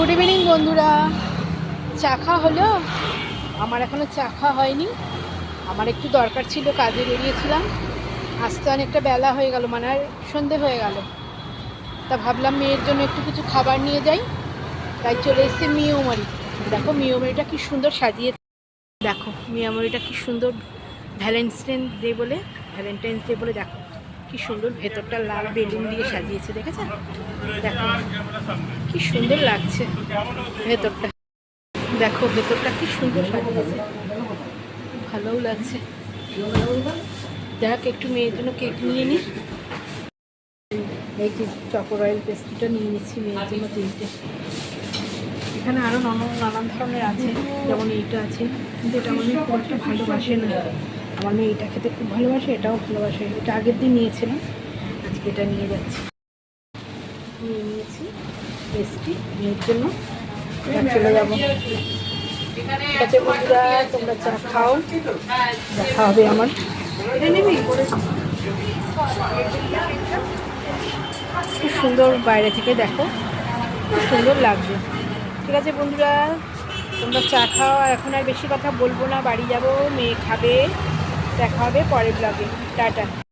Good evening বন্ধুরা। চা খাওয়া হলো? আমার এখনও চা খাওয়া হয়নি। আমার একটু দরকার ছিল, কাজে বেরিয়েছিলাম, আসতে অনেকটা বেলা হয়ে গেল, মানে সন্ধে হয়ে গেল। তা ভাবলাম মেয়ের জন্য একটু কিছু খাবার নিয়ে যাই, তাই চলে এসেছি মিয়ামরি। দেখো মিয়ামরিটা কি সুন্দর সাজিয়েছে, দেখো মিয়ামরিটা কি সুন্দর ভ্যালেন্টাইন্স ডে বলে দেখো কি সুন্দর ভেতরটা লাল বেলুন দিয়ে সাজিয়েছে, দেখেছেন? দেখো কি সুন্দর লাগছে ভেতরটা, দেখো ভেতরটা কি সুন্দর সাজিয়েছে, ভালোও লাগছে। দেখ একটু মেয়ের জন্য কেক নিয়ে নিই। এই যে চকো রয়্যাল পেস্ট্রিটা নিয়ে নিচ্ছি মেয়ের জন্য 3টে। এখানে আরও নানান ধরনের আছে, যেমন এইটা আছে, কিন্তু এটা আমার মেয়ে খুব একটা ভালোবাসে না। আমার মেয়ে এটা খেতে খুব ভালোবাসে, এটাও ভালোবাসে। এটা আগের দিন নিয়েছিলাম, আজকে এটা নিয়ে যাচ্ছি। নিয়ে নিয়েছি পেস্ট্রি মেয়ের জন্য, এবার চলে যাবো। ঠিক আছে বন্ধুরা, তোমরা চা খাও, দেখা হবে আমার। খুব সুন্দর বাইরে থেকে দেখো, খুব সুন্দর লাগবে। ঠিক আছে বন্ধুরা, তোমরা চা খাও, আর এখন আর বেশি কথা বলবো না, বাড়ি যাব, মেয়ে খাবে। দেখা হবে পরের ব্লগে। টাটা।